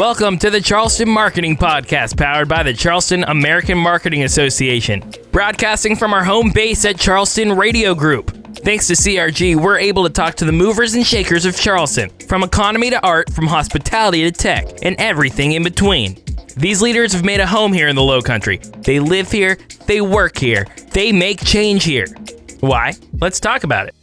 Welcome to the Charleston Marketing Podcast, powered by the Charleston American Marketing Association, broadcasting from our home base at Charleston Radio Group. Thanks to CRG, we're able to talk to the movers and shakers of Charleston, from economy to art, from hospitality to tech, and everything in between. These leaders have made a home here in the Lowcountry. They live here, they work here, they make change here. Why? Let's talk about it.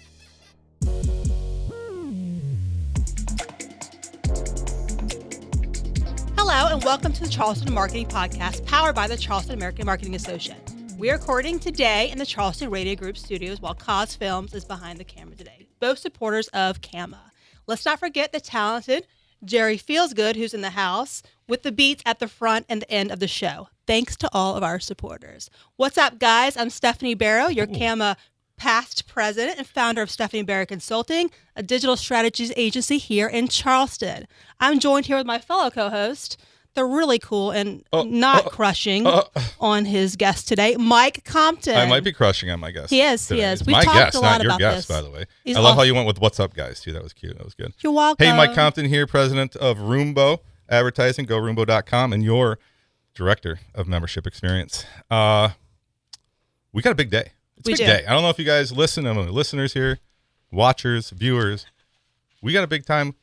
Hello and welcome to the Charleston Marketing Podcast, powered by the Charleston American Marketing Association. We are recording today in the Charleston Radio Group studios while Cause Films is behind the camera today, both supporters of CAMA. Let's not forget the talented Jerry Feelsgood, who's in the house, with the beats at the front and the end of the show. Thanks to all of our supporters. What's up, guys? I'm Stephanie Barrow, your CAMA past president and founder of Stephanie Barrow Consulting, a digital strategies agency here in Charleston. I'm joined here with my fellow co-host, the really cool and not crushing on his guest today, Mike Compton. I might be crushing on my guest. He is. Today. He is. It's We've my talked guest, a lot not your about guest, this. by the way. He's I love awesome. how you went with "What's up, guys" too. That was cute. That was good. You're welcome. Hey, Mike Compton here, president of Roombo Advertising, GoRoombo.com, and your director of membership experience. We got a big day. It's a big day. I don't know if you guys listen. I don't know, listeners here, watchers, viewers. We got a big time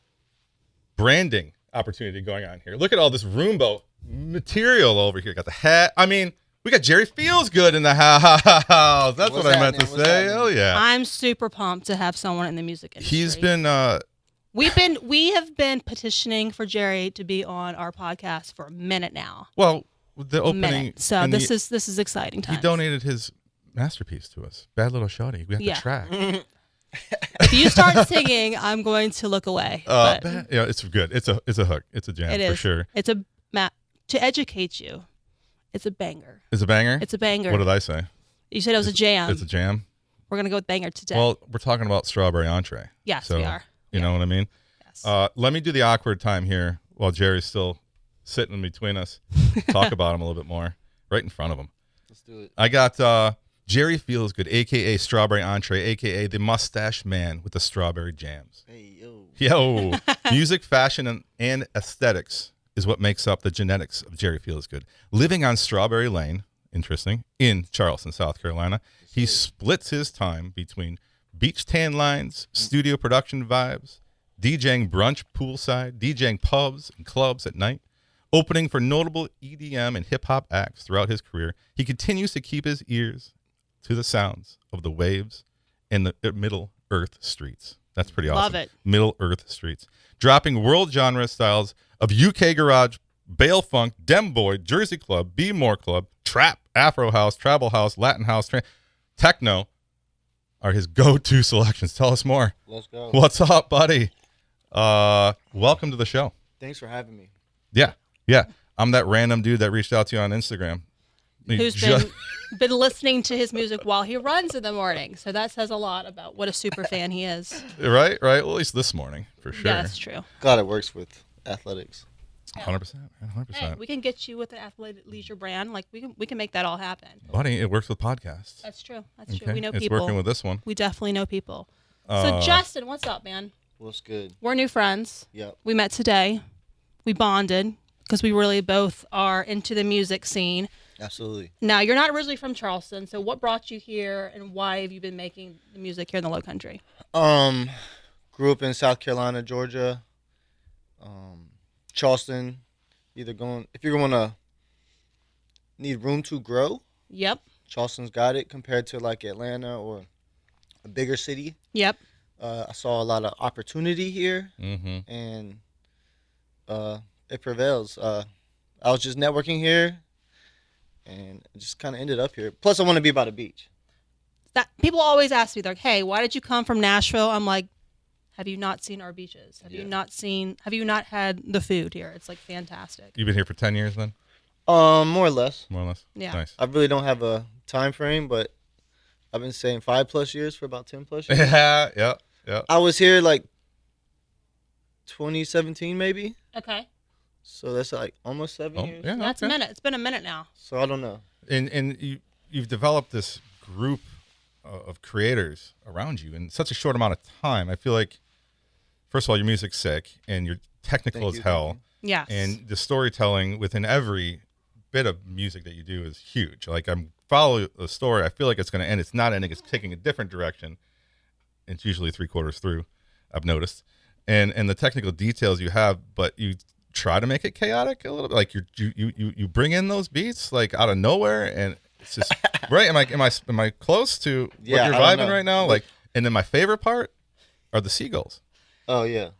branding opportunity going on here. Look at all this Roombo material over here. Got the hat. I mean, we got Jerry Feelsgood in the house. That's what I meant to say. Hell yeah. I'm super pumped to have someone in the music industry. He's been we have been petitioning for Jerry to be on our podcast for a minute now. well, the opening. So and this is exciting times. he donated his masterpiece to us. Bad Little Shawty. We have the track. If you start singing, I'm going to look away. Yeah, it's good. It's a hook. It's a jam It is. for sure. It's a to educate you. It's a banger. It's a banger. It's a banger. What did I say? You said it was a jam. It's a jam. We're gonna go with banger today. Well, we're talking about strawberry entree. Yes, so, we are. You know what I mean? Yes. Let me do the awkward time here while Jerry's still sitting in between us. Talk about him a little bit more. Right in front of him. Let's do it. I got Jerry Feelsgood, a.k.a. Strawberry Entree, a.k.a. the Mustache Man with the strawberry jams. Hey, yo. Yo. Music, fashion, and aesthetics is what makes up the genetics of Jerry Feelsgood. Living on Strawberry Lane, interesting, in Charleston, South Carolina, he splits his time between beach tan lines, studio production vibes, DJing brunch poolside, DJing pubs and clubs at night, opening for notable EDM and hip-hop acts throughout his career. He continues to keep his ears to the sounds of the waves and the Middle Earth streets. That's pretty awesome. Love it. Middle Earth streets. Dropping world genre styles of UK garage, Baile Funk, Demboy, Jersey Club, Be More Club, Trap, Afro House, Travel House, Latin House, Techno are his go-to selections. Tell us more. Let's go. What's up, buddy? Welcome to the show. Thanks for having me. Yeah. I'm that random dude that reached out to you on Instagram. Who's been listening to his music while he runs in the morning. So that says a lot about what a super fan he is. Right. Well, at least this morning, for sure. Yeah, that's true. Glad it works with athletics. 100%. 100%. Hey, we can get you with an athletic leisure brand. Like we can make that all happen. Buddy, it works with podcasts. That's true. That's true. Okay. We know It's people. working with this one. We definitely know people. So Justin, what's up, man? What's good? We're new friends. Yep. We met today. We bonded because we really both are into the music scene. Absolutely. Now, you're not originally from Charleston, so what brought you here and why have you been making the music here in the Lowcountry? Grew up in South Carolina, Georgia. Charleston. If you're going to need room to grow, Yep. Charleston's got it compared to like Atlanta or a bigger city. Yep. I saw a lot of opportunity here, and it prevails. I was just networking here, and it just kind of ended up here. Plus, I want to be by the beach. That people always ask me, they're like, "Hey, why did you come from Nashville?" I'm like, "Have you not seen our beaches? Have you not had the food here? It's like fantastic." You've been here for 10 years then? More or less. More or less? Yeah. Nice. I really don't have a time frame, but I've been saying 5+ years for about 10+ years. Yeah. I was here like 2017 maybe, Okay. so that's like almost 7 years. Yeah, That's okay. a minute. It's been a minute now. So I don't know. And you've developed this group of creators around you in such a short amount of time. I feel like, first of all, your music's sick and you're technical Thank as you, hell. thank Yes. And the storytelling within every bit of music that you do is huge. Like I'm follow the story. I feel like it's going to end. It's not ending. It's taking a different direction. It's usually 3/4 through, I've noticed. And the technical details you have, but you try to make it chaotic a little bit. Like you bring in those beats like out of nowhere, and it's just right. Am I close to what you're vibing right now? Like, and then my favorite part are the seagulls. Oh yeah,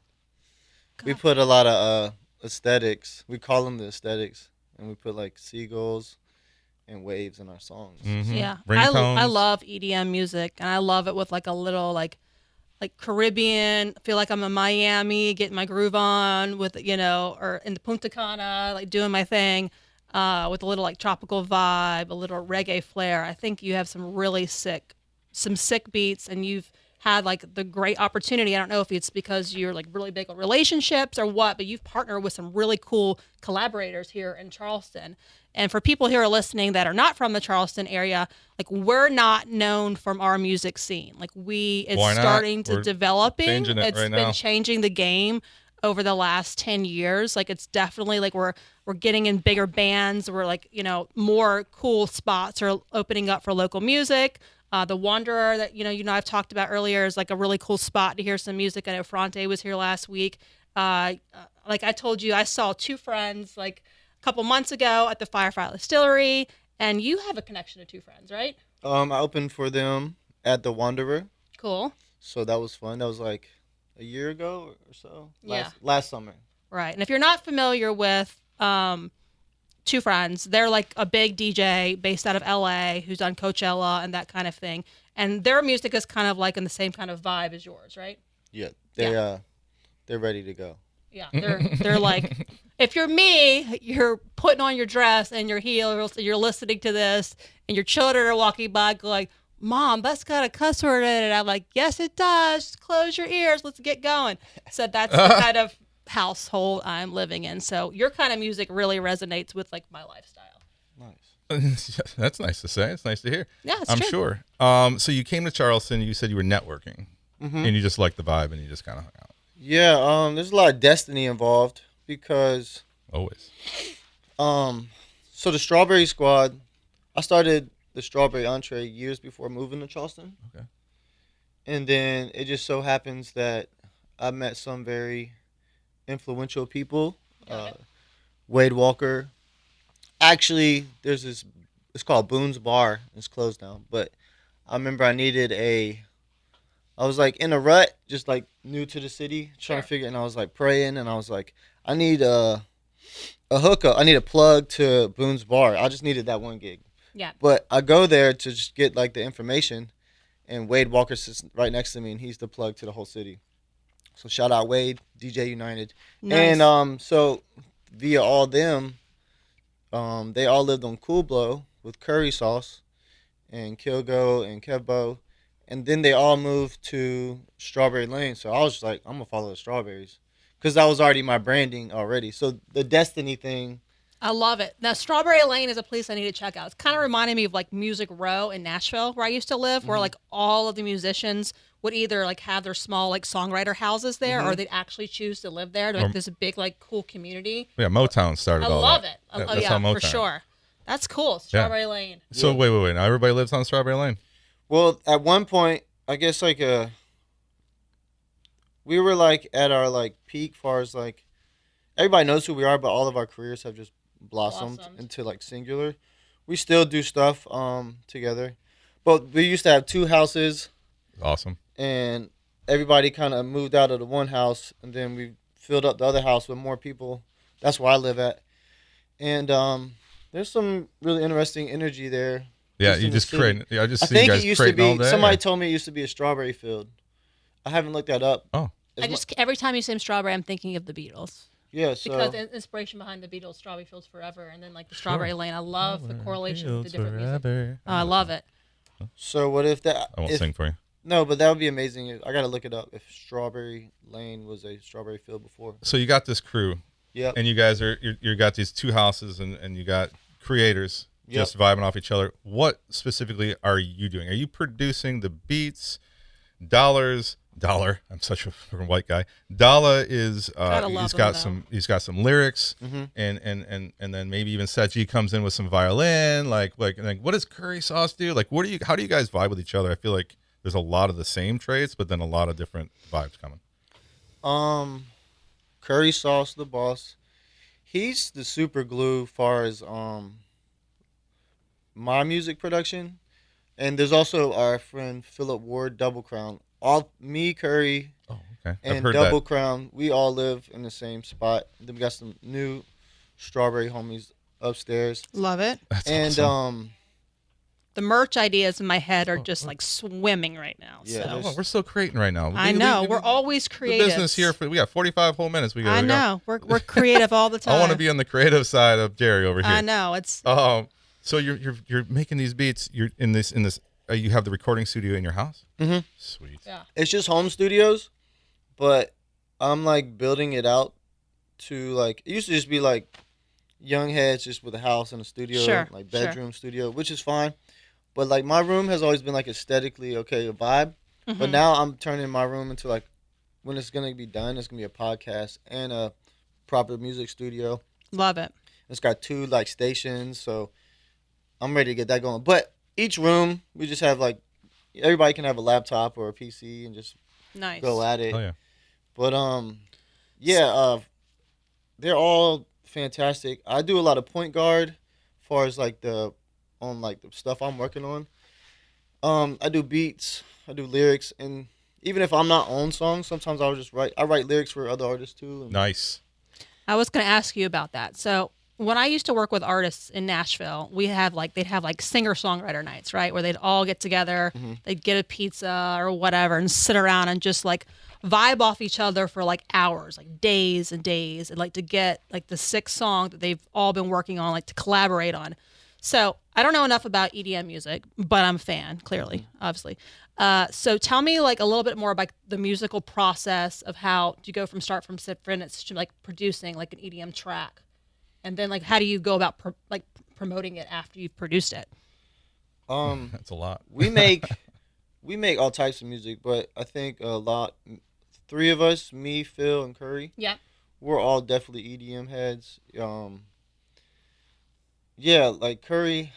we put a lot of aesthetics. We call them the aesthetics, and we put like seagulls and waves in our songs. Mm-hmm. Yeah, Ringtones. I love EDM music, and I love it with like a little like Caribbean. Feel like I'm in Miami, getting my groove on with or in the Punta Cana, like doing my thing, with a little like tropical vibe, a little reggae flair. I think you have some sick beats, and you've had like the great opportunity. I don't know if it's because you're like really big on relationships or what, but you've partnered with some really cool collaborators here in Charleston. And for people here listening that are not from the Charleston area, like we're not known from our music scene. Like it's starting to developing. It's been changing the game over the last 10 years. Like it's definitely like we're getting in bigger bands. We're like, more cool spots are opening up for local music. The Wanderer that I've talked about earlier is like a really cool spot to hear some music. I know Fronte was here last week. Like I told you, I saw two friends like a couple months ago at the Firefly Distillery, and you have a connection to two friends, right? I opened for them at the Wanderer. Cool. So that was fun. That was like a year ago or so. Yeah. Last summer. Right. And if you're not familiar with Two Friends, they're like a big DJ based out of LA who's done Coachella and that kind of thing. And their music is kind of like in the same kind of vibe as yours, right? Yeah. They're ready to go. Yeah. They're like, if you're me, you're putting on your dress and your heels, you're listening to this, and your children are walking by going, Mom, that's got a cuss word in it. I'm like, yes, it does. Just close your ears. Let's get going. So that's the kind of household I'm living in. So your kind of music really resonates with like my lifestyle. Nice. That's nice to say. It's nice to hear. Yeah, it's I'm true. sure. So you came to Charleston. You said you were networking, and you just liked the vibe, and you just kind of hung out. Yeah. There's a lot of destiny involved because Always. So the Strawberry Squad, I started the Strawberry Entree years before moving to Charleston. Okay. And then it just so happens that I met some very influential people. Wade Walker. Actually, there's this, it's called Boone's Bar. It's closed now. But I remember I was like in a rut, just like new to the city, trying to figure, and I was like praying, and I was like, I need a hookup. I need a plug to Boone's Bar. I just needed that one gig. Yeah. But I go there to just get like the information, and Wade Walker sits right next to me, and he's the plug to the whole city. So shout out Wade, DJ United. Nice. And so via all them, they all lived on Cool Blow with curry sauce and Kilgo and Kevbo. And then they all moved to Strawberry Lane. So I was just like, I'm going to follow the strawberries. Because that was already my branding already. So the Destiny thing. I love it. Now, Strawberry Lane is a place I need to check out. It's kind of reminding me of like Music Row in Nashville, where I used to live, where like all of the musicians would either like have their small like songwriter houses there, or they'd actually choose to live there. Like there's a big like cool community. Yeah, Motown started all that. I love it. That's how Motown. For sure. That's cool. Strawberry Lane. So wait. Now everybody lives on Strawberry Lane? Well, at one point, I guess like we were like at our like peak far as like everybody knows who we are, but all of our careers have just blossomed into like singular. We still do stuff together, but we used to have two houses. Awesome. And everybody kind of moved out of the one house, and then we filled up the other house with more people. That's where I live at. And there's some really interesting energy there. Yeah, you just create. Yeah, I just see think you guys it used to creating all be. day. Somebody told me it used to be a strawberry field. I haven't looked that up. Oh, Every time you say strawberry, I'm thinking of the Beatles. Yeah, so Because the inspiration behind the Beatles, Strawberry Fields Forever, and then like the Strawberry Lane. I love the correlation with the different music. Oh, I love it. So what if that? I won't sing for you. No, but that would be amazing. I gotta look it up. If Strawberry Lane was a strawberry field before. So you got this crew. Yeah. And you guys are you got these two houses, and you got creators just vibing off each other. What specifically are you doing? Are you producing the beats, dollars, Dollar. I'm such a fucking white guy. Dalla is Gotta love he's got some lyrics, Mm-hmm. and then maybe even Seth G comes in with some violin. Like what does Curry Sauce do? Like how do you guys vibe with each other? I feel like there's a lot of the same traits, but then a lot of different vibes coming. Curry Sauce, the boss. He's the super glue far as my music production. And there's also our friend Philip Ward, Double Crown. Me, Curry, Oh, okay. I've and heard Double that. Crown, we all live in the same spot. Then we got some new Strawberry homies upstairs. Love it. That's And awesome. The merch ideas in my head are just like swimming right now. Yeah, So. We're still creating right now. I know. We're always the creative. business here. We got 45 whole minutes. We got. I know. We're creative all the time. I want to be on the creative side of Jerry over here. I know. It's So you're making these beats. You're in this. You have the recording studio in your house. Mm-hmm. Sweet. yeah. It's just home studios, but I'm like building it out to like, it used to just be like young heads just with a house and a studio, Sure, like bedroom studio, which is fine. But like my room has always been like aesthetically okay, a vibe. Mm-hmm. But now I'm turning my room into like, when it's gonna be done, it's gonna be a podcast and a proper music studio. Love it. It's got 2 like stations, so I'm ready to get that going. But each room, we just have like, everybody can have a laptop or a PC and just Nice. go at it. Oh yeah. But they're all fantastic. I do a lot of point guard, as far as like the stuff I'm working on. I do beats, I do lyrics, and even if I'm not on songs, sometimes I'll just write. I write lyrics for other artists too. And Nice. I was going to ask you about that. So when I used to work with artists in Nashville, they'd have like singer-songwriter nights, right? Where they'd all get together, they'd get a pizza or whatever and sit around and just like vibe off each other for like hours, like days and days, and like to get like the 6 song that they've all been working on, like to collaborate on. So I don't know enough about EDM music, but I'm a fan, clearly, obviously. So tell me like a little bit more about the musical process of how do you go from instance to like producing like an EDM track, and then like how do you go about promoting it after you've produced it? That's a lot. we make all types of music, but I think 3 of us, me, Phil, and Curry, Yeah. we're all definitely EDM heads. Yeah, like Curry.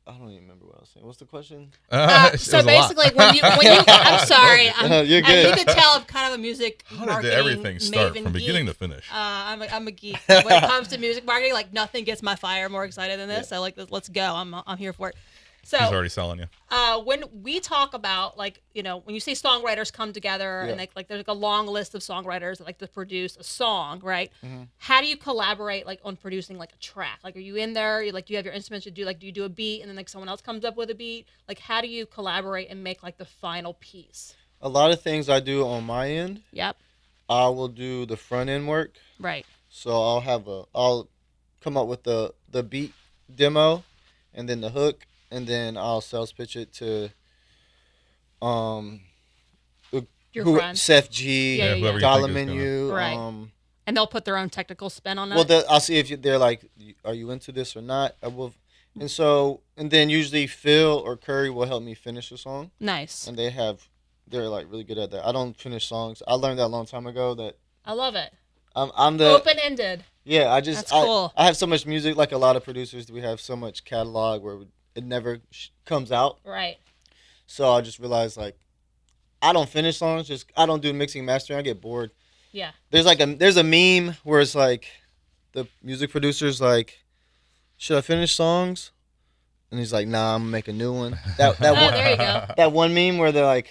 I don't even remember what I was saying. What's the question? So basically, when you, I'm sorry, You're as you good. could tell, I'm kind of a music How marketing did everything start maven from beginning geek. to finish? I'm a geek when it comes to music marketing. Like nothing gets my fire more excited than this. So like, let's go. I'm here for it. So He's already selling you. when we talk about like, you know, when you see songwriters come together and like there's like a long list of songwriters that like to produce a song, right? How do you collaborate like on producing like a track? Like, are you in there? Do you have your instruments? Do you do a beat and then like someone else comes up with a beat? Like, how do you collaborate and make like the final piece? A lot of things I do on my end. Yep. I will do the front end work. Right. So I'll come up with the beat demo, and then the hook, and then I'll sales pitch it to Your friends. Seth G, Yeah, whoever you Dollar think is gonna- Menu. Right. And they'll put their own technical spin on that. Well, I'll see if they're like, are you into this or not? I will, and then usually Phil or Curry will help me finish the song, Nice. and they're like really good at that. I don't finish songs. I learned that a long time ago that I love it. I'm the Open-ended. yeah. That's cool. I have so much music, like a lot of producers. We have so much catalog where it never comes out. Right. So I just realized like I don't finish songs. I don't do mixing and mastering. I get bored. Yeah. There's a meme where it's like the music producer's like, should I finish songs? And he's like, nah, I'm gonna make a new one. That Oh, one, there you go. that one meme where they're like,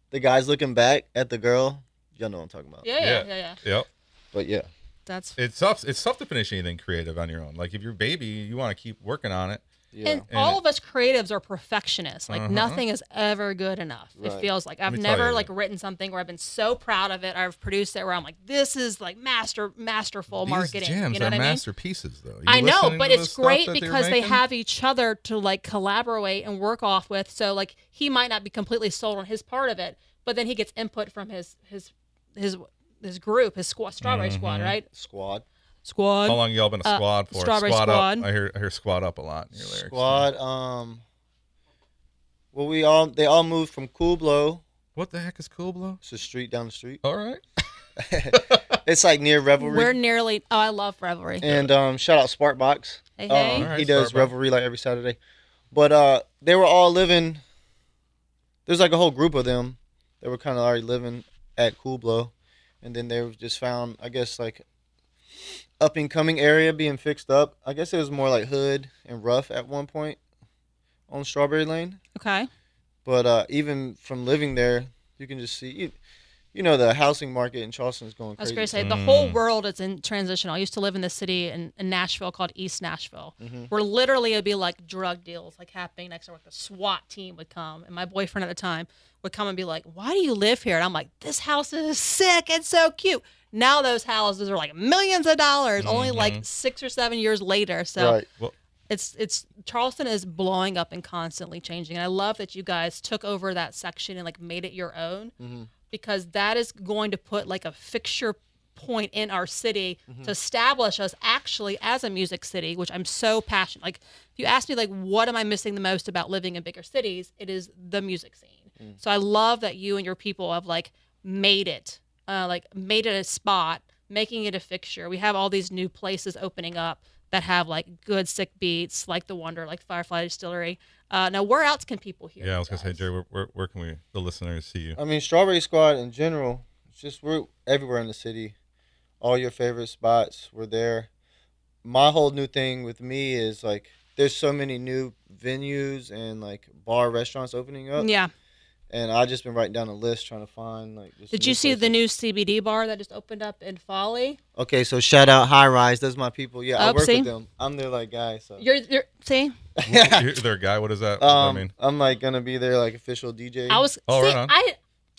the guy's looking back at the girl. Y'all know what I'm talking about. Yeah. Yep. But yeah. That's It's tough to finish anything creative on your own. Like if you're baby, you want to keep working on it. Yeah. and all of us creatives are perfectionists. Like nothing is ever good enough. It Right. feels like I've me tell never you. like written something where I've been so proud of it. I've produced it where I'm like, this is like masterful marketing. These jams You know are what I mean? masterpieces, though. You I know, listening but to the it's stuff great that they're because they making? have each other to like collaborate and work off with. So like he might not be completely sold on his part of it, but then he gets input from his group, his squad, Strawberry Squad, right? Squad. Squad. How long y'all been a squad for? Strawberry Squad Squad. up. I hear squad up a lot in your lyrics. Squad. Well, they all moved from Cool Blow What the heck is Cool Blow? It's a street down the street. All right. It's like near Revelry. We're nearly. Oh, I love Revelry. And shout out Sparkbox. Hey, hey. All right, He does Sparkbox. Revelry like every Saturday. But they were all living. There's like a whole group of them that were kind of already living at Cool Blow, and then they were just found, I guess, like up and coming area being fixed up. I guess it was more like hood and rough at one point on Strawberry Lane. Okay. But even from living there, you can just see, you know, the housing market in Charleston is going I was crazy. going to say, the whole world is in transition. I used to live in this city in Nashville called East Nashville, where literally it would be like drug deals like happening next door. Like the SWAT team would come, and my boyfriend at the time would come and be like, "Why do you live here?" And I'm like, "This house is sick. It's so cute." Now those houses are like millions of dollars, only like 6 or 7 years later. So Right. Well, it's Charleston is blowing up and constantly changing. And I love that you guys took over that section and like made it your own. Because that is going to put like a fixture point in our city to establish us actually as a music city, which I'm so passionate. Like, if you ask me, like, what am I missing the most about living in bigger cities? It is the music scene. So I love that you and your people have like made it a spot, making it a fixture. We have all these new places opening up that have like good sick beats, like the Wonder, like Firefly Distillery. Now, where else can people hear? yeah, I you was gonna say, guys? Jerry, where can the listeners see you? I mean, Strawberry Squad in general, it's just we're everywhere in the city. All your favorite spots, we're there. My whole new thing with me is like, there's so many new venues and like bar restaurants opening up. Yeah. And I just been writing down a list trying to find like. Just Did new you see the places. new CBD bar that just opened up in Folly? Okay, so shout out High Rise. That's my people. Yeah, I Oh, work see? with them. I'm their like guy. So. You're see? You're their guy. What does that? What does that mean? I'm like gonna be their like official DJ. I was Oh, see, right on.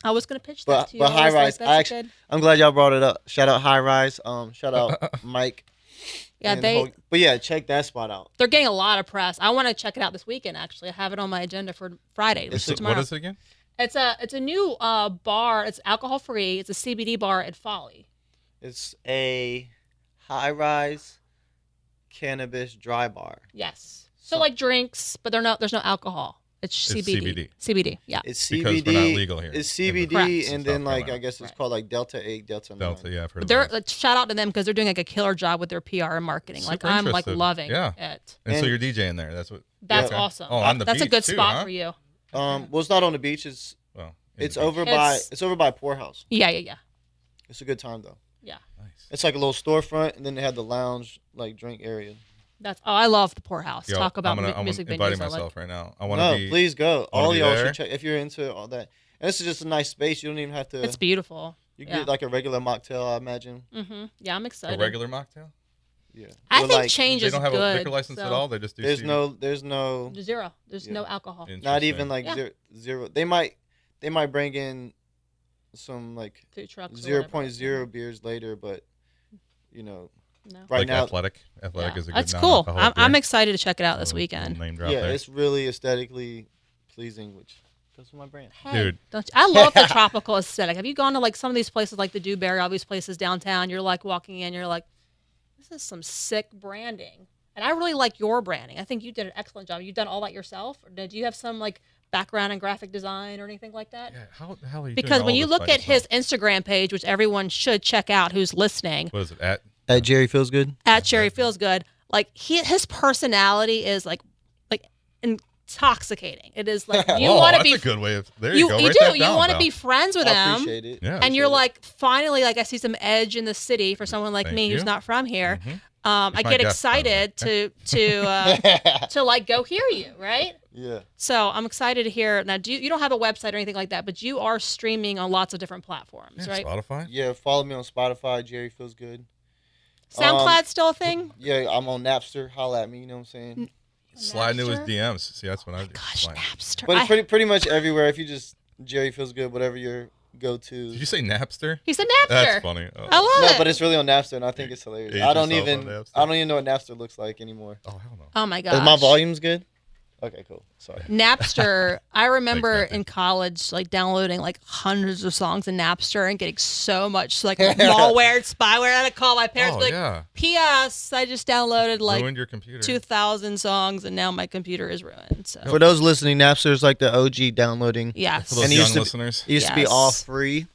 I was gonna pitch that But- to you. but I was High Rise, that's I a actually- good. I'm glad y'all brought it up. Shout out High Rise. Shout out Mike. Yeah, and they But yeah, check that spot out. they're getting a lot of press. I want to check it out this weekend. Actually, I have it on my agenda for Friday, which is What tomorrow. is it again? It's a new bar. It's alcohol free. It's a CBD bar at Folly. It's a High Rise cannabis dry bar. Yes. So like drinks, but there's no alcohol. It's CBD. CBD. CBD. Yeah. It's Because CBD. we're not legal here It's in the- CBD, Correct. and South then like Carolina. I guess it's Right. called like Delta 8, Delta 9. Delta, yeah, I've heard of They're those. shout out to them because they're doing like a killer job with their PR and marketing. Like Super I'm like interested. loving Yeah. it. And so and- you're DJing there. That's what. That's okay. awesome. Oh, on the That's a beach, good too, spot huh? for you. Well, it's not on the beach. It's Well, in it's the beach. over It's- by Poorhouse. Yeah. It's a good time though. Yeah. Nice. It's like a little storefront, and then they have the lounge like drink area. I love the Poorhouse. Yo, Talk about I'm music inviting venues. I myself like. right now. I want to No, be. please go. wanna All be y'all there. should check if you're into all that. And this is just a nice space. You don't even have to. It's beautiful. You yeah. get like a regular mocktail, I imagine. Yeah, I'm A excited. regular mocktail? Yeah. I Or, think like, change They is don't have good. a liquor license at so- all. They just do. There's CBD? no. Zero. There's Yeah. no alcohol. Not even like Yeah. zero. They might bring in some like Food trucks. or 0.0 whatever. beers later, but you know, No. right like now, athletic. Athletic Yeah. is a good. That's cool. non-alcoholic I'm beer. excited to check it out this Little weekend. Name drop yeah, there. it's really aesthetically pleasing, which goes with my brand. Hey, Dude. don't you, I love the tropical aesthetic. Have you gone to like some of these places like the Dewberry, all these places downtown? You're like walking in, you're like, this is some sick branding. And I really like your branding. I think you did an excellent job. You've done all that yourself? Or did you have some like background in graphic design or anything like that? Yeah, how the hell are you Because doing when all you this look by at his yourself? Instagram page, which everyone should check out who's listening, What is it at? Jerry Feels Good. at Cherry Feels Good, like his personality is like intoxicating. It is like you Oh, want to that's be a good way of. There you go. you Write do that you down, want to pal. be friends with I him. appreciate it. Yeah. And you're like, finally, like I see some edge in the city for someone like Thank me who's you. not from here. Mhm. I my get guest, by the way. excited to like go hear you, right? Yeah. So I'm excited to hear. Now, you don't have a website or anything like that, but you are streaming on lots of different platforms, Yeah, right? Spotify. Yeah, follow me on Spotify, Jerry Feels Good. SoundCloud's still a thing. Yeah, I'm on Napster. Holla at me, you know what I'm saying? Slide into his Napster? DMs. See, that's what I do. Gosh, Slide. Napster. But it's pretty much everywhere. If you just Jerry Feels Good, whatever your go-to. Did you say Napster? He said Napster. That's funny. Oh, I love No, it. but it's really on Napster, and I think it's hilarious. Age I don't yourself even on Napster. know what Napster looks like anymore. oh hell no. Oh my gosh. Is my volume's good? Okay, cool. Sorry. Napster. I remember Thanks, in college, like downloading like hundreds of songs in Napster and getting so much like malware, spyware. I had to call my parents. Oh, Like, yeah. P.S. I just downloaded like Ruined your computer. 2,000 songs, and now my computer is ruined. So For those listening, Napster is like the OG downloading. yes, For those And it young used to be- listeners. It used to be Yes. all free.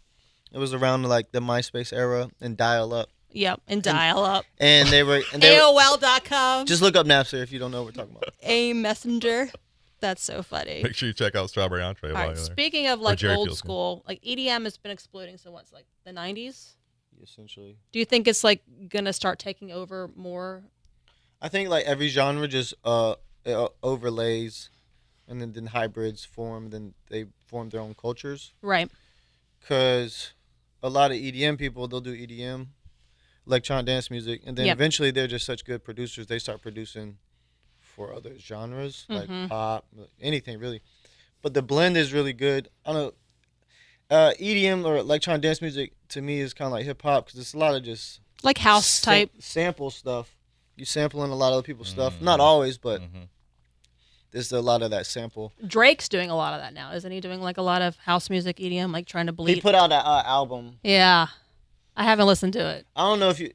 It was around like the MySpace era and dial up. yep, and dial up. And they were AOL.com. just look up Napster if you don't know what we're talking about. A Messenger. That's so funny. Make sure you check out Strawberry Entree All while right, you're there. speaking of like Jerry old feels good. school, like EDM has been exploding. So what's like the 90s? Essentially. Do you think it's like gonna start taking over more? I think like every genre just it overlays and then hybrids form, then they form their own cultures. Right. Because a lot of EDM people, they'll do EDM, electronic dance music, and then Yep. eventually they're just such good producers, they start producing for other genres, like pop, anything really. But the blend is really good. I don't know, EDM or electronic dance music to me is kind of like hip-hop because it's a lot of just Like house type. sample stuff. You sampling a lot of other people's stuff. Not always, but there's a lot of that sample. Drake's doing a lot of that now, isn't he? Doing like a lot of house music, EDM, like trying to bleed. He put out that album. Yeah, I haven't listened to it. I don't know if you,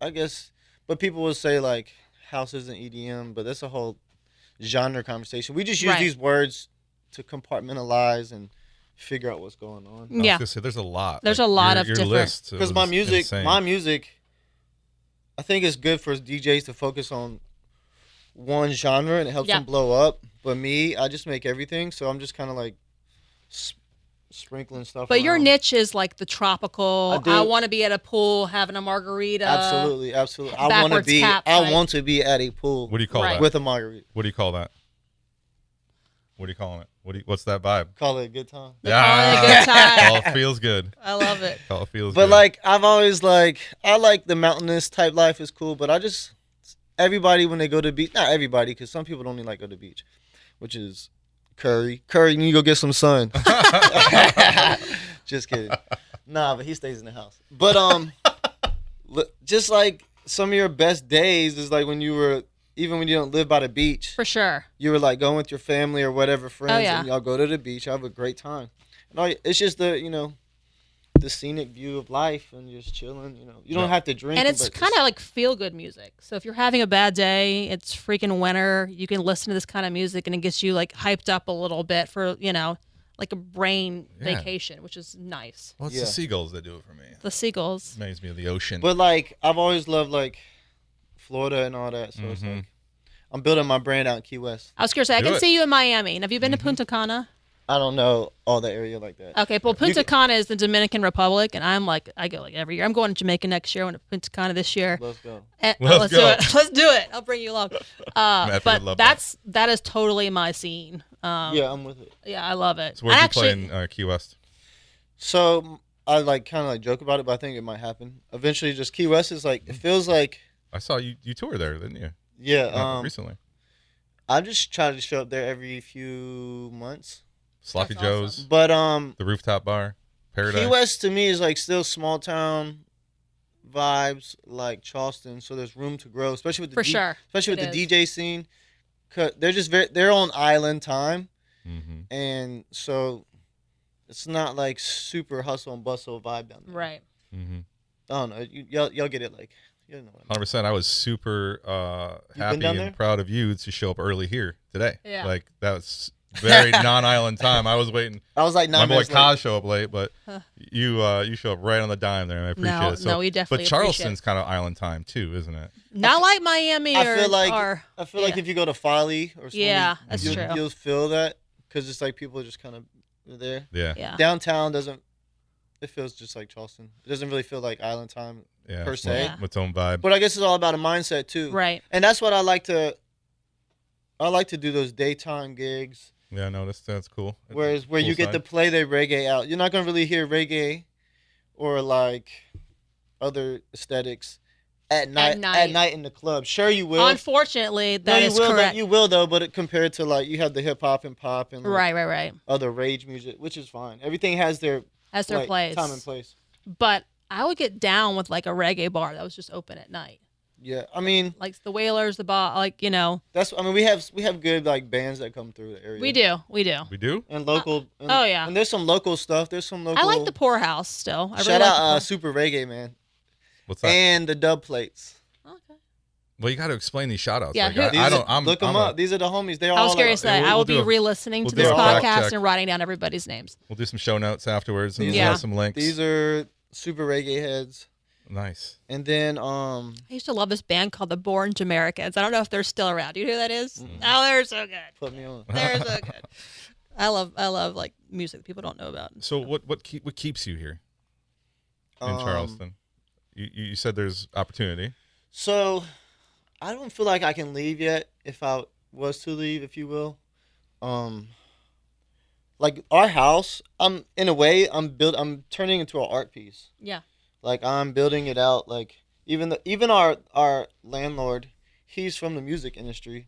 I guess, but people will say like house isn't EDM, but that's a whole genre conversation. We just use Right. these words to compartmentalize and figure out what's going on. I was Yeah, gonna say, there's a lot. There's a lot of your different- list Because was insane. my music, I think it's good for DJs to focus on one genre and it helps Yeah. them blow up. But me, I just make everything, so I'm just kind of like sprinkling stuff. but your around. niche is like the tropical. I do. I want to be at a pool having a margarita. Absolutely. I want to backwards be. cap I type. want to be at a pool What do you call Right. that? with a margarita. What do you call that? What are you calling it? What's that vibe? Call it a good time. Calling it a good time. All feels good. I love it. All feels But good. like I've always like I like the mountainous type life is cool, but I just everybody when they go to the beach, not everybody because some people don't even like go to the beach, which is Curry. Curry, you need to go get some sun. Just kidding. Nah, but he stays in the house. But just like some of your best days is like when you were even when you don't live by the beach, For sure. you were like going with your family or whatever friends, yeah. and y'all go to the beach, have a great time. And it's just the scenic view of life and just chilling. You don't have to drink. And it's kind of like feel good music. So if you're having a bad day, it's freaking winter, you can listen to this kind of music and it gets you like hyped up a little bit for, like a brain Yeah. vacation, which is nice. well, it's Yeah. the seagulls that do it for me. The seagulls. Reminds me of the ocean. But like I've always loved like Florida and all that, so it's like I'm building my brand out in Key West. I was curious, I Do can it. see you in Miami. And have you been to Punta Cana? I don't know all that area like that. Okay, well, Punta can- Cana is the Dominican Republic, and I go like every year. I'm going to Jamaica next year. I went to Punta Cana this year. Let's go. Let's do go. it. Let's do it. I'll bring you along. Method, But love that is totally my scene. Yeah, I'm with it. Yeah, I love it. So where'd And you actually, play in Key West? So I like kind of like joke about it, but I think it might happen eventually. Just Key West is like it feels like I saw you tour there, didn't you? yeah. Recently. I just try to show up there every few months, Sloppy That's Joe's, awesome. but the rooftop bar, Paradise. Key West to me is like still small town vibes like Charleston, so there's room to grow, especially with the For sure. especially with It the is. DJ scene. 'Cause they're just they're on island time, Mm-hmm. and so it's not like super hustle and bustle vibe down there. right. Mm-hmm. I don't know. Y'all get it like you know. What I mean. 100%. I was super happy down and there? proud of you to show up early here today. Yeah. Like that was very non-island time. I was waiting. I was like My 9 boy minutes late. Kaz show up late, but you show up right on the dime there, and I appreciate it. So, no, we definitely But Charleston's kind of island time too, isn't it? Not like Miami I or, feel like or I feel like yeah. if you go to Foley or something, Yeah, that's you'll, true. you'll feel that because it's like people are just kind of there. Yeah. yeah. Downtown doesn't. It feels just like Charleston. It doesn't really feel like island time, Yeah. Per it's se. with its own vibe. but I guess it's all about a mindset too. Right. And that's what I like to. I like to do those daytime gigs, Yeah, no, that's cool. where you get to play the reggae out. You're not gonna really hear reggae, or like other aesthetics at night. At night in the club. Sure, you will. Unfortunately, that you is will. correct. You will though, but compared to like you have the hip hop and pop and like, right. other rage music, which is fine. Everything has their As their like, place. time and place. But I would get down with like a reggae bar that was just open at night. Yeah, I mean, Like the Wailers, like that's. I mean, we have good like bands that come through the area. we do. We do? And local. And, oh, yeah. And there's some local stuff. There's some local. I like the Poorhouse still. I Shout really like the out Super Reggae Man. What's that? And the dub plates. Okay. Well, you got to explain these shout outs. Yeah, Like, I don't. Look them up. These are the homies. They're I all. was curious like, that I will be we'll do re-listening we'll to do this a fact podcast check. and writing down everybody's names. We'll do some show notes afterwards and Yeah. some links. These are Super Reggae heads. Nice. And then I used to love this band called the Born Jamericans. I don't know if they're still around. Do you know who that is? Oh, they're so good. put me on. They're so good. I love like music that people don't know about. So what keeps you here in Charleston? You said there's opportunity. So I don't feel like I can leave yet. If I was to leave, if you will, like our house, I'm turning into an art piece. Yeah. Like I'm building it out. Like even our landlord, he's from the music industry,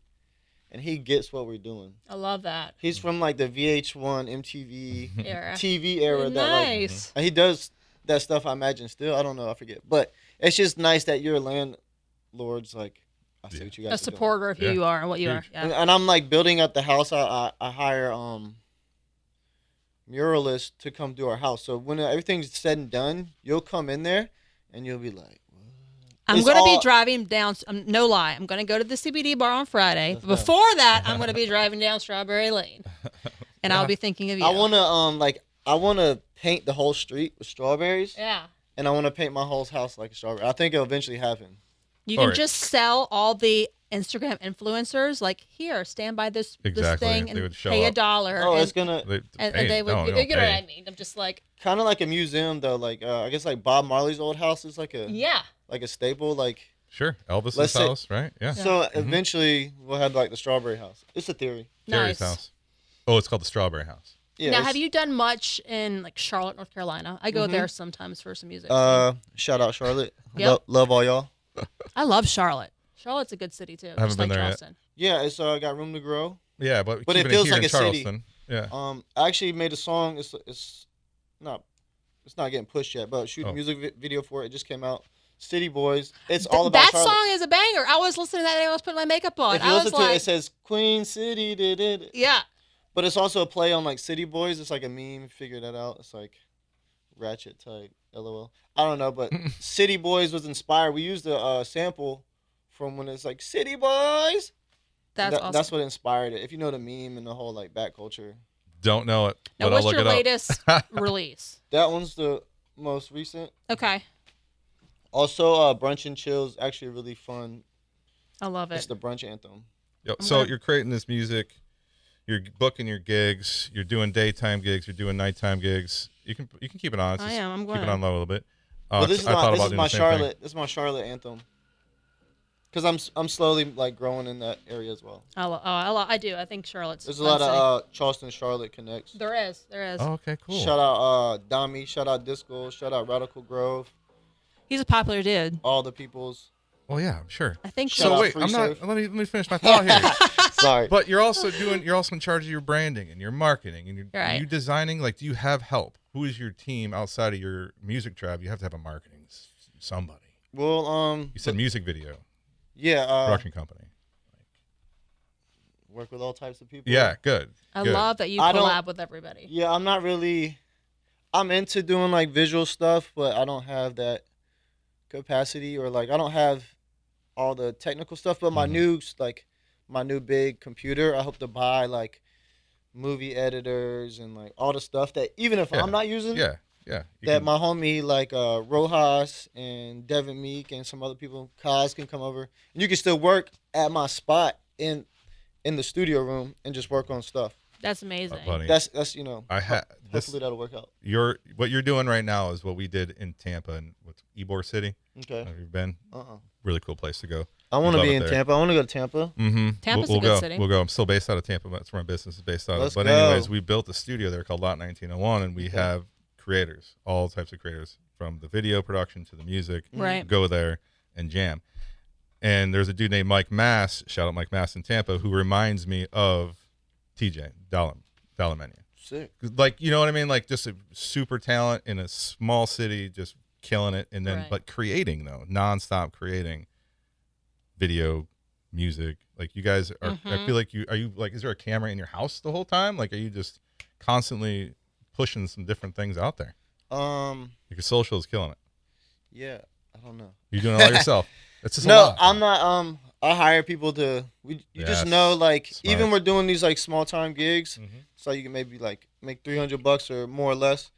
and he gets what we're doing. I love that. He's from like the VH1, MTV, Era. TV era. Nice. And he does that stuff. I imagine still. I don't know. I forget. But it's just nice that your landlord's like, I see what you guys A are doing. supporter of who you are and what you are. Huge. Yeah. And I'm like building up the house. I hire muralists to come do our house. So when everything's said and done, you'll come in there and you'll be like, what? I'm It's going to be all- driving down. No lie. I'm going to go to the CBD bar on Friday. But before that, I'm going to be driving down Strawberry Lane, and I'll be thinking of you. I wanna paint the whole street with strawberries, Yeah. and I wanna paint my whole house like a strawberry. I think it'll eventually happen. You can Alright. just sell all the Instagram influencers, like, here, stand by this Exactly. thing They and would show pay up. $1. Oh, and, it's gonna and they would, you know what I mean? I'm just like, kind of like a museum though. Like I guess like Bob Marley's old house is like a yeah. staple. Like Sure, Elvis's Let's say- house, right? Yeah. so eventually we'll have like the strawberry house. It's a theory. Jerry's Nice. house. Oh, it's called the Strawberry House. Yeah. Now, it's- have you done much in like Charlotte, North Carolina? I go there sometimes for some music. Shout out Charlotte. Yep. Love all y'all. I love Charlotte. Charlotte's a good city too. I haven't just been like there yet. Charleston. Yeah, it's got room to grow. Yeah, but But it keeping feels here like in a city. Charleston. Yeah. I actually made a song. It's not getting pushed yet, but shoot a music video for it. It just came out. City Boys. It's all about that Charlotte. song is a banger. I was listening to that and I was putting my makeup on. If you I was listen to like, it, it says Queen City did it. yeah. But it's also a play on like City Boys. It's like a meme. Figure that out. It's like ratchet type. LOL. I don't know, but City Boys was inspired. We used a sample from when it's like City Boys. That's awesome. That's what inspired it. If you know the meme and the whole like back culture. Don't know it, Now, but what's I'll look your it up. latest release? That one's the most recent. Okay. Also, Brunch and Chill's actually really fun. I love It's it. the brunch anthem. Yep. So you're creating this music, you're booking your gigs, you're doing daytime gigs, you're doing nighttime gigs. You can keep it on. It's I just am. I'm keep going it on low a little bit. Well, this is I thought about my doing the same Charlotte. thing. This is my Charlotte anthem. Because I'm slowly like growing in that area as well. I do. I think Charlotte's. There's a fun lot city. of Charleston Charlotte connects. There is. Oh, okay, cool. Shout out Dami. Shout out Disco. Shout out Radical Grove. He's a popular dude. All the peoples. Well, yeah, I'm sure. I think Shout So out wait, Free I'm not. Surf. Let me finish my thought here. Sorry. But you're also in charge of your branding and your marketing and Right. are you designing. Like, do you have help? Who is your team outside of your music tribe? You have to have a marketing somebody. Well, You said music video yeah. production company. Work with all types of people. Yeah, good. I good. love that you I don't- collab with everybody. Yeah, I'm not really. I'm into doing like visual stuff, but I don't have that capacity or like I don't have all the technical stuff. But my new big computer, I hope to buy like movie editors and like all the stuff that even if Yeah. I'm not using, Yeah. You that can- my homie like Rojas and Devin Meek and some other people, Kaz can come over and you can still work at my spot in the studio room and just work on stuff. That's amazing. buddy, That's this hopefully that'll work out. what you're doing right now is what we did in Tampa and with Ybor City. Okay. Have you been? Uh-uh. Really cool place to go. I want to Love be it in there. Tampa. I want to go to Tampa. Mm-hmm. Tampa's a we'll good go. city. We'll go. I'm still based out of Tampa. That's where my business is based out Let's of. But go. anyways, we built a studio there called Lot 1901, and we have creators, all types of creators, from the video production to the music. Right. Go there and jam. And there's a dude named Mike Mass, shout out Mike Mass in Tampa, who reminds me of TJ Dalamania. Sick. Like, you know what I mean? Like, just a super talent in a small city, just killing it, and then Right. but creating though, nonstop creating. video, music. Like you guys are. I feel like are you like? Is there a camera in your house the whole time? Like, are you just constantly pushing some different things out there? Your social is killing it. Yeah, I don't know. You're doing it all yourself. It's just a No, lot. I'm not. I hire people to. You just know, like, Smart. even we're doing these like small time gigs, so you can maybe like make $300 or more or less.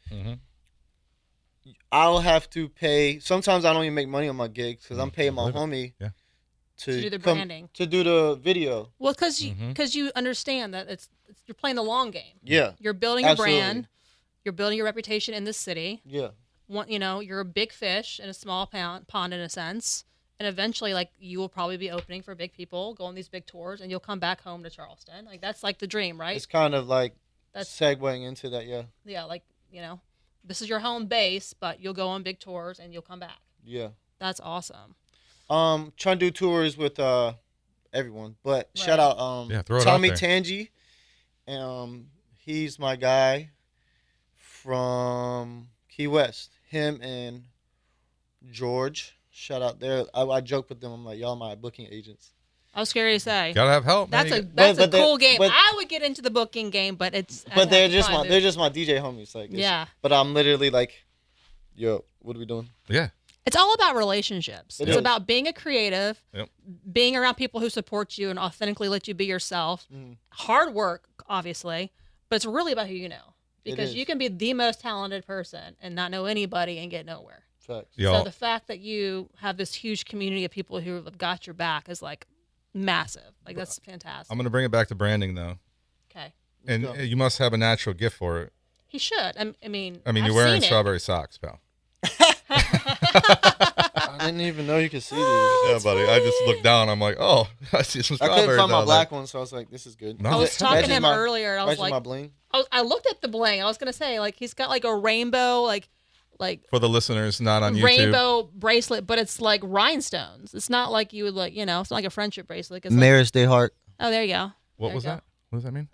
I'll have to pay. Sometimes I don't even make money on my gigs because I'm paying my homie to do the branding, to do the video. Well, because you understand that it's you're playing the long game. Yeah, You're building a brand. You're building your reputation in this city. Yeah. You're a big fish in a small pond in a sense. And eventually, like, you will probably be opening for big people, go on these big tours, and you'll come back home to Charleston. Like, that's like the dream, right? It's kind of like segueing into that, yeah. Yeah, like, this is your home base, but you'll go on big tours and you'll come back. Yeah. That's awesome. Trying to do tours with everyone, but shout out throw it Tommy out there. Tangi. He's my guy from Key West. Him and George. Shout out there. I joke with them. I'm like, y'all my booking agents. I was scared to say. Gotta have help. That's man. a cool game. I would get into the booking game, but they're just my DJ homies. Like, yeah. But I'm literally like, yo, what are we doing? Yeah. It's all about relationships. It's is. about being a creative, being around people who support you and authentically let you be yourself. Hard work, obviously, but it's really about who you know. Because you can be the most talented person and not know anybody and get nowhere. Facts. So the fact that you have this huge community of people who have got your back is like massive. Like, that's fantastic. I'm gonna bring it back to branding though. Okay. And you must have a natural gift for it. He should. I mean, you're wearing strawberry socks, pal. I didn't even know you could see these. Yeah, buddy. I just looked down. I'm like, oh, I see some I strawberries. couldn't find my now. black one, so I was like, this is good. No, I was talking to him my- earlier, and I was like, my bling. I looked at the bling. I was gonna say, like, he's got like a rainbow, like for the listeners not on YouTube. rainbow bracelet, but it's like rhinestones. It's not like you would like, it's not like a friendship bracelet. It's Maris Day Heart. oh, there you go. What was that? What does that mean?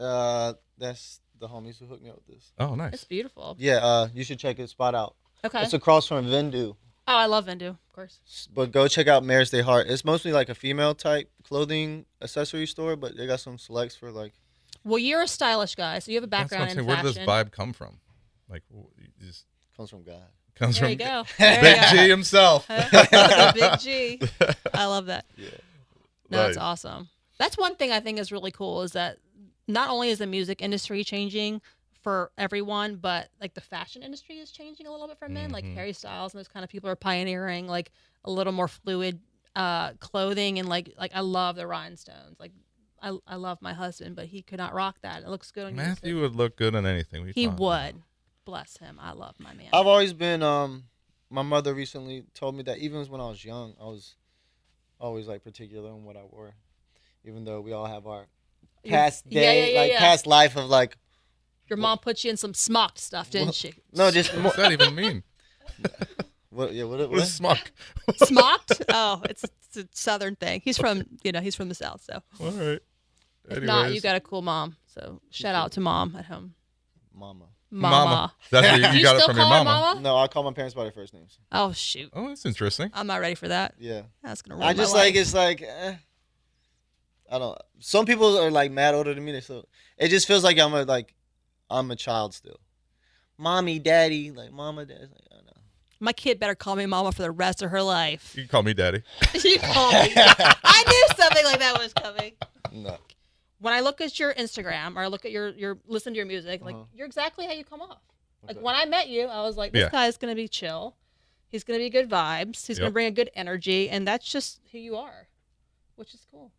That's the homies who hooked me up with this. Oh, nice. It's beautiful. Yeah, you should check his spot out. Okay. It's across from Vendu. Oh, I love Vendu, of course. But go check out Maris Day Heart. It's mostly like a female type clothing accessory store, but they got some selects for like. Well, you're a stylish guy, so you have a That's what I'm background in saying. Where fashion. did this vibe come from? Like, just Comes from God. comes There from you go. Big There you G go. himself. Big G. I love that. Yeah. No, that's Nice. awesome. That's one thing I think is really cool is that not only is the music industry changing for everyone, but like the fashion industry is changing a little bit for men. Like Harry Styles and those kind of people are pioneering like a little more fluid clothing, and like I love the rhinestones. Like I love my husband, but he could not rock that. It looks good on Matthew you. would look good on anything. What are you He talking would. about? Bless him. I love my man. I've always been. My mother recently told me that even when I was young, I was always like particular in what I wore, even though we all have our past day, past life of like. Your mom put you in some smocked stuff, didn't she? No, just more. What's that even mean? What? Yeah. What is smock? Smocked? Oh, it's a southern thing. He's from the south, so. All right. If not, you got a cool mom. So shout out to mom at home. Mama. Mama. That's where you You got it still from your call her mama. mama? No, I call my parents by their first names. Oh shoot, Oh, that's interesting. I'm not ready for that. Yeah. That's gonna ruin I just my like life. it's like I don't. Some people are like mad older than me. So it just feels like I'm a child still. Mommy, daddy, like mama, daddy. Like, I don't know. My kid better call me mama for the rest of her life. You can call me daddy. You call me. I knew something like that was coming. No. When I look at your Instagram or I look at your listen to your music, like you're exactly how you come off. Like when I met you, I was like, this guy's gonna be chill. He's gonna be good vibes. He's gonna bring a good energy, and that's just who you are, which is cool.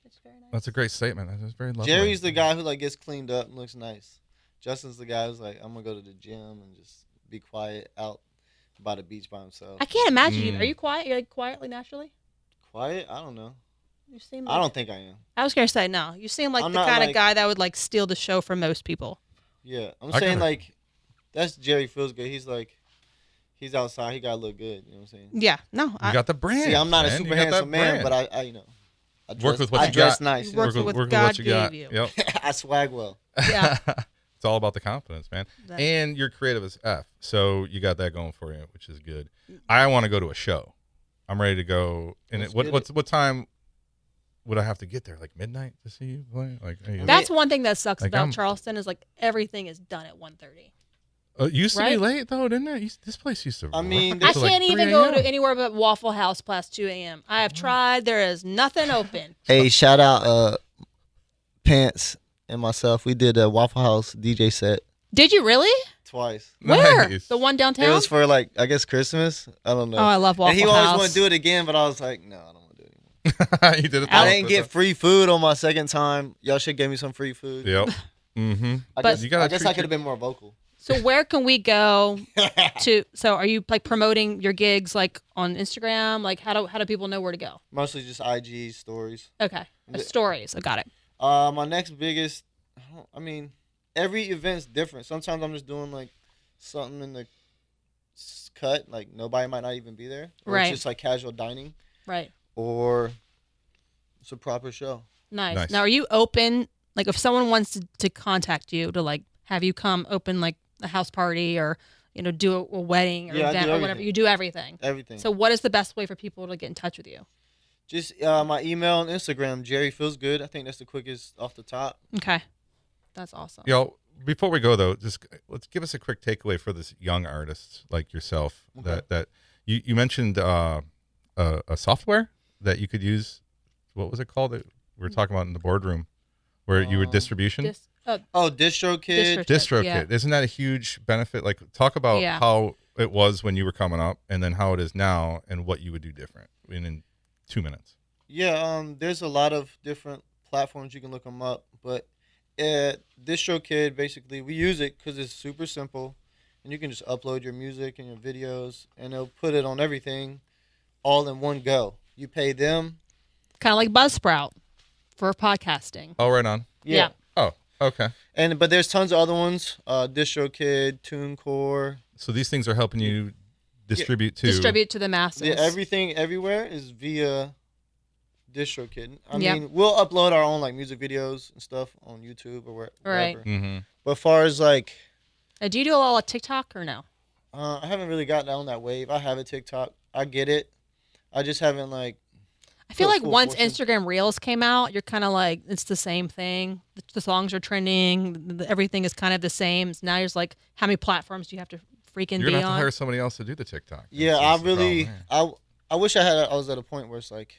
It's very nice. That's a great statement. That's very lovely. Jerry's the guy who like gets cleaned up and looks nice. Justin's the guy who's like, I'm gonna go to the gym and just be quiet out by the beach by himself. I can't imagine you. Are you quiet? You're like quietly naturally. Quiet? I don't know. You seem. Like, I don't think I am. I was gonna say no. You seem like I'm the not kind of like- guy that would like steal the show from most people. Yeah, I'm I saying gotta- like, that's Jerry feels good. He's like, he's outside. He gotta look good. You know what I'm saying? Yeah. No. You got the brand. See, I'm not a man. super You got that handsome man, brand. but I you know, I dress, Work with what I you dress got. nice. You work with what God gave you. Yep. I swag well. Yeah. It's all about the confidence, man. And you're creative as F. So you got that going for you, which is good. I want to go to a show. I'm ready to go. And Let's what get what time would I have to get there like midnight to see you play? Like, hey, That's one thing that sucks Like, about Charleston is like everything is done at 1:30. it used to be Right? late though, didn't it? This place used to. I mean, rock I until, like, can't 3 even go a.m. to anywhere but Waffle House past 2 a.m. I have tried. There is nothing open. Hey, shout out Pants and myself. We did a Waffle House DJ set Did you really? twice. Where? Nice. The one downtown? It was for like, I guess, Christmas. I don't know. Oh, I love Waffle and he House. always wanted to do it again, but I was like, no, I don't want to do it anymore. You did it. I the didn't get free food on my second time. Y'all should give me some free food. Yep. Mm-hmm. I But- guess, You gotta I guess treat I could have been more vocal. So where can we go to? So are you like promoting your gigs like on Instagram? Like how do people know where to go? Mostly just IG stories. Okay, stories. I got it. My next biggest, I mean, every event's different. Sometimes I'm just doing like something in the cut, like nobody might not even be there. Or Right. It's just like casual dining, Right. or it's a proper show. Nice. Nice. Now, are you open? Like, if someone wants to contact you to like have you come open like a house party or do a wedding or Yeah, I event do or whatever, everything. you do everything. Everything. So, what is the best way for people to get in touch with you? Just my email and Instagram, Jerry Feels Good. I think that's the quickest off the top. Okay, that's awesome. Yo, before we go though, just let's give us a quick takeaway for this young artist like yourself. Okay. That you mentioned a software that you could use. What was it called? That we were talking about in the boardroom, where you were distribution. DistroKid. DistroKid. Yeah. Isn't that a huge benefit? Like, talk about Yeah. how it was when you were coming up, and then how it is now, and what you would do different in 2 minutes. Yeah, there's a lot of different platforms you can look them up, but DistroKid, basically, we use it because it's super simple, and you can just upload your music and your videos, and they'll put it on everything, all in one go. You pay them. Kind of like Buzzsprout for podcasting. Oh, right on. Yeah. Oh, okay. But there's tons of other ones. DistroKid, TuneCore. So these things are helping you distribute to. Distribute to the masses. Yeah, everything everywhere is via DistroKid. I Yeah. mean, we'll upload our own like music videos and stuff on YouTube or wherever. Right. Mm-hmm. But as far as like, Do you do a lot of TikTok or no? I haven't really gotten on that wave. I have a TikTok. I get it. I just haven't like. I feel Put like full once force in. Instagram Reels came out, you're kind of like, it's the same thing. The songs are trending. Everything is kind of the same. So now you're just like, how many platforms do you have to freaking You're be gonna have to on? hire somebody else to do the TikTok. Yeah, That's I the really. problem, I wish I was at a point where it's like,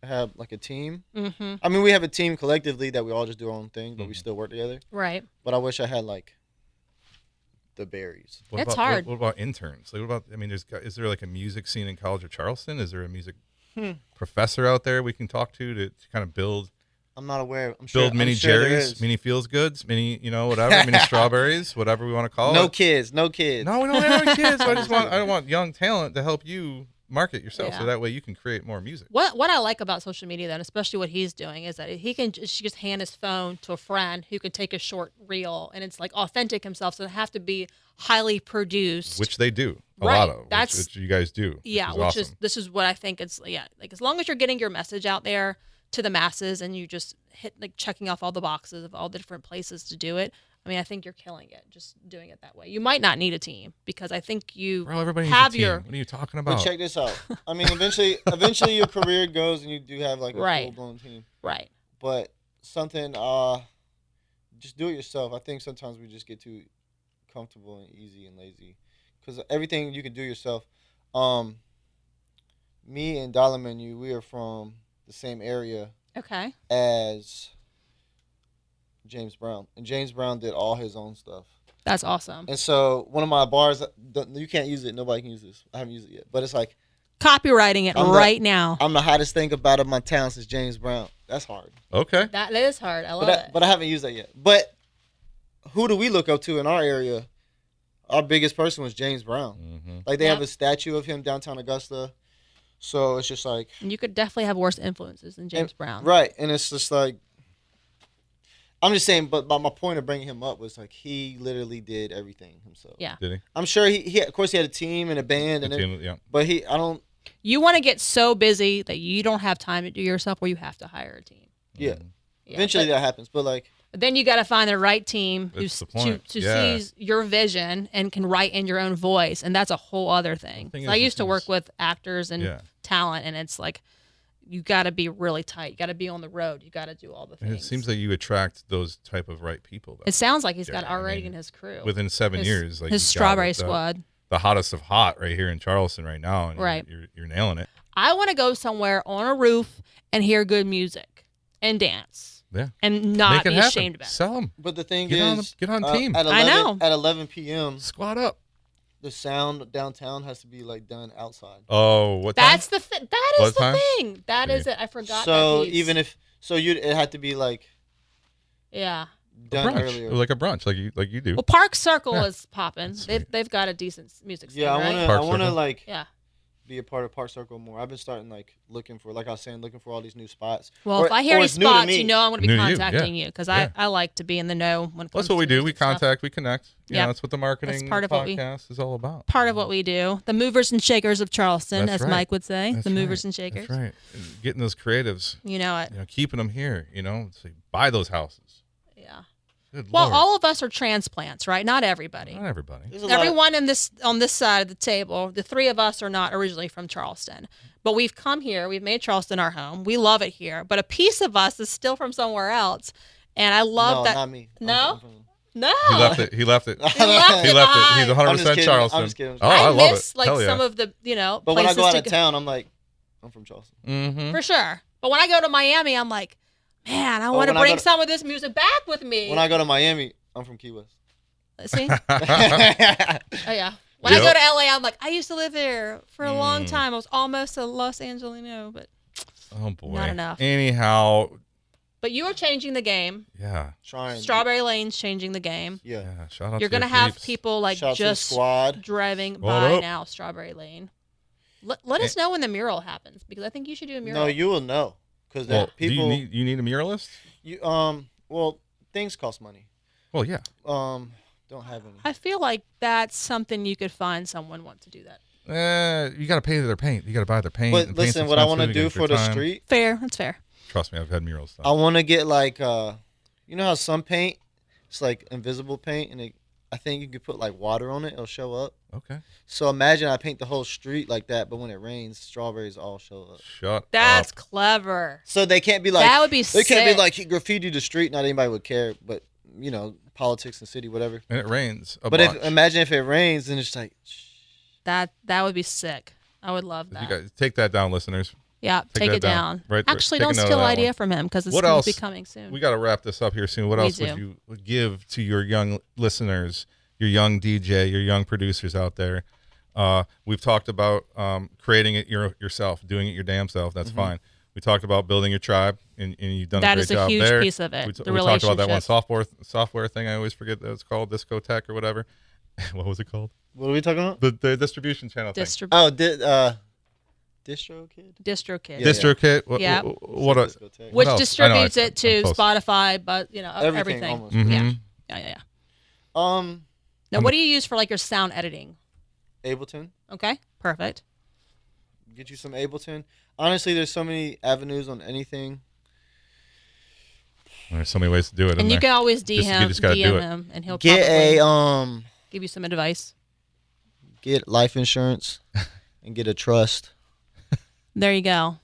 I have like a team. Mm-hmm. I mean, we have a team collectively that we all just do our own thing, but we Mhm. still work together. Right. But I wish I had like the berries. What It's about, hard. What about interns? Like, what about? I mean, is there like a music scene in College of Charleston? Is there a music professor out there we can talk to kind of build I'm not aware. I'm sure. mini I'm sure there Jerrys, is. mini Feels Goods, mini whatever, mini strawberries, whatever we want to call No it. kids. No kids. No, we don't have any kids. I want young talent to help you market yourself, Yeah. so that way you can create more music. What I like about social media, then, especially what he's doing, is that he can just hand his phone to a friend who can take a short reel, and it's like authentic himself. So it have to be highly produced. Which they do a Right. lot of. That's- which you guys do. Yeah, which which awesome. is this is what I think it's like as long as you're getting your message out there to the masses and you just hit like checking off all the boxes of all the different places to do it. I mean, I think you're killing it just doing it that way. You might not need a team because I think you Bro, everybody needs have a team. your What are you talking But about? check this out. I mean, eventually your career goes and you do have like a Right. full blown team. right. But something, just do it yourself. I think sometimes we just get too comfortable and easy and lazy because everything you can do yourself. Me and Dollar Menu, we are from the same area Okay. as James Brown, and James Brown did all his own stuff. That's awesome. And so one of my bars, you can't use it. Nobody can use this. I haven't used it yet, but it's like Copywriting it right now. I'm the hottest thing about my town since James Brown. That's hard. Okay. That is hard. I love it. But I haven't used that yet. But who do we look up to in our area? Our biggest person was James Brown. Mm-hmm. Like they Yeah. have a statue of him downtown Augusta. So it's just like And you could definitely have worse influences than James Brown. right, and it's just like I'm just saying. But my point of bringing him up was like he literally did everything himself. Yeah. Did he? I'm sure he of course he had a team and a band and The team, yeah. but I don't. You want to get so busy that you don't have time to do yourself, where you have to hire a team. Yeah. Mm-hmm. Yeah, Eventually but that happens, but like then you got to find the right team That's the point. who Yeah. sees your vision and can write in your own voice, and that's a whole other thing. The thing So I is, used to is- work with actors and Yeah. talent, and it's like you got to be really tight. You got to be on the road. You got to do all the things. And it seems like you attract those type of right people. Though. It sounds like he's got Yeah, I already mean, in his crew. Within 7 years, like his you got Strawberry it, Squad. the hottest of hot right here in Charleston right now, and Right. you're nailing it. I want to go somewhere on a roof and hear good music and dance. Yeah. And not Make it be happen. ashamed of it. Sell them. But the thing Get is, on team. At 11, I know. At 11 p.m., Squad up. the sound downtown has to be like done outside. Oh, what time? That's the thing. That is What the time? thing. That is it. I forgot So that piece. even if it had to be like Yeah. done brunch. earlier. Like a brunch, like you do. Well, Park Circle Yeah. is popping. That's They've got a decent music scene, Yeah, right? I Park want to Circle? like Yeah. be a part of Park Circle more. I've been starting like looking for, like I was saying, looking for all these new spots. Well, Or- if I hear or any it's new to spots, me. you know I'm going to New be to you, contacting yeah. you because Yeah. I like to be in the know when it comes That's what we to do. We music stuff. contact, we connect. Yeah. That's what the marketing part of what we- podcast is all about. Part of what we do. The movers and shakers of Charleston, That's as right. Mike would say. That's the movers right. and shakers. That's right. And getting those creatives, You know it. keeping them here. So buy those houses. Yeah. Good Well, Lord. all of us are transplants, right? Not everybody. Not everybody. There's a lot of- Everyone on this side of the table, the three of us are not originally from Charleston, but we've come here. We've made Charleston our home. We love it here, but a piece of us is still from somewhere else, and I love no, that. not me. No? No, He left it. He left it He left it. behind. He's 100% I'm just kidding. Charleston. I'm just kidding. Oh, I, I love miss it. like Hell yeah. some of the But when I places go out to of town, I'm like, I'm from Charleston. Mm-hmm. for sure. But when I go to Miami, I'm like, man, I want to when I bring go to- some of this music back with me. When I go to Miami, I'm from Key West. See? Oh yeah. When I Yep. go to LA, I'm like, I used to live there for a long time. I was almost a Los Angelino, but Oh boy. Not enough. Anyhow, you are changing the game. yeah. Trying. Strawberry Lane's changing the game. Yeah. Yeah. Shout out You're to your gonna have peeps. people like Shout out to the just squad. driving What by up? now Strawberry Lane. Let us know when the mural happens because I think you should do a mural. No, you will know because Well, people. do you need a muralist? Well, things cost money. Well, yeah. Don't have any. I feel like that's something you could find someone want to do that. You got to pay their paint. You got to buy their paint. But and paint's listen, what I want to expensive. do You for gotta the time. street, Fair, that's fair. Trust me, I've had murals done. I want to get like, you know how some paint, it's like invisible paint, and I think you could put like water on it, it'll show up. Okay. So imagine I paint the whole street like that, but when it rains, strawberries all show up. Shut That's up. clever. So they can't be like That would be they can't be sick. like he graffiti the street. Not anybody would care, but politics and city, whatever. And it rains a But bunch. imagine if it rains, then it's like, That would be sick. I would love that. You guys take that down, listeners. Yeah, take that it down. down. Right, Actually, take a don't note of steal that idea one. from him because it's What going else? to be coming soon. We got to wrap this up here soon. What We else do. would you give to your young listeners, your young DJ, your young producers out there? We've talked about creating it yourself, doing it your damn self. That's fine. We talked about building your tribe, and you've done That a great is a job huge there. piece of it, the we talked about that one relationship. software thing. I always forget that it's called Discotech or whatever. What was it called? what are we talking about? The distribution channel thing. Distro Kid. DistroKid. Yeah. DistroKit. Yeah. What a, Discotheque. Which What else? distributes I know, it to I'm close. Spotify, but everything. almost. Mhm. Yeah. Um, Now, what do you use for like your sound editing? Ableton. Okay, perfect. Get you some Ableton. Honestly, there's so many avenues on anything. There's so many ways to do it. And isn't you there? can always you DM just gotta do it. him, and he'll Get probably a give you some advice. get life insurance and get a trust. There you go.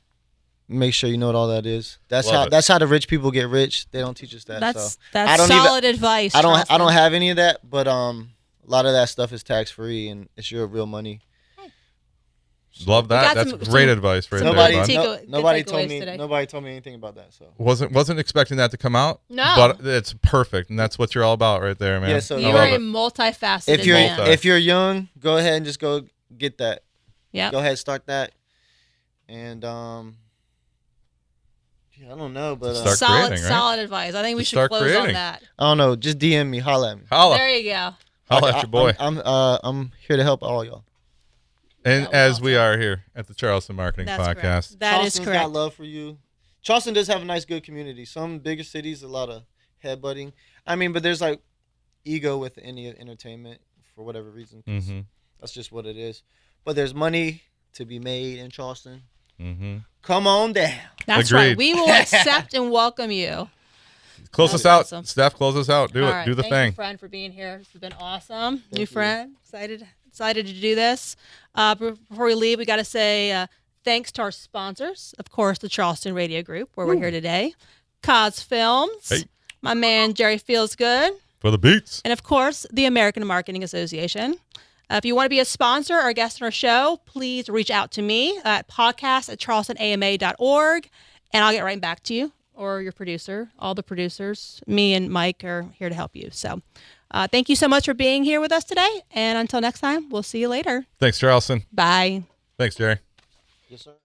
Make sure you know what all that is. Love it. That's how the rich people get rich. They don't teach us that. That's so. I that's don't even- solid advice. I don't Charleston. have any of that, but a lot of that stuff is tax free and it's your real money. Love that. got That's some- great some- advice right some there, good bud. tea- No, good nobody takeaways told me. today. Nobody told me anything about that. So Wasn't expecting that to come out. No. But it's perfect, and that's what you're all about right there, man. Yeah, so I You love are a it. multifaceted if you're man. if you're young, go ahead and just go get that. Yeah. Go ahead, start that, and yeah, I don't know, but Start solid, creating, right? solid advice. I think we Just should start close creating. on that. I don't know. Just DM me, holla at me. Holla, There you go. holla at your boy. I'm here to help all y'all. And That was as we awesome. are here at the Charleston Marketing That's Podcast, correct. That is Charleston's correct. got love for you. Charleston does have a nice, good community. Some bigger cities, a lot of headbutting. I mean, but there's like ego with any entertainment for whatever reason. 'Cause Mm-hmm. that's just what it is. But there's money to be made in Charleston. Mm-hmm. Come on down. That's Agreed. right. We will accept and welcome you. Close That's us out, awesome. Steph. Close us out. Do All it. right. Do the Thank thing. you, friend, for being here. This has been awesome. New you. friend. Excited to do this. Before we leave, we got to say Thanks to our sponsors, of course, the Charleston Radio Group, where we're here today, Cos Films, my man Jerry Feels Good, For the beats. and of course, the American Marketing Association. If you want to be a sponsor or a guest on our show, please reach out to me at podcast@charlestonama.org, and I'll get right back to you, or your producer. All the producers, me and Mike, are here to help you. So thank you so much for being here with us today, and until next time, we'll see you later. Thanks, Charleston. Bye. Thanks, Jerry. Yes, sir.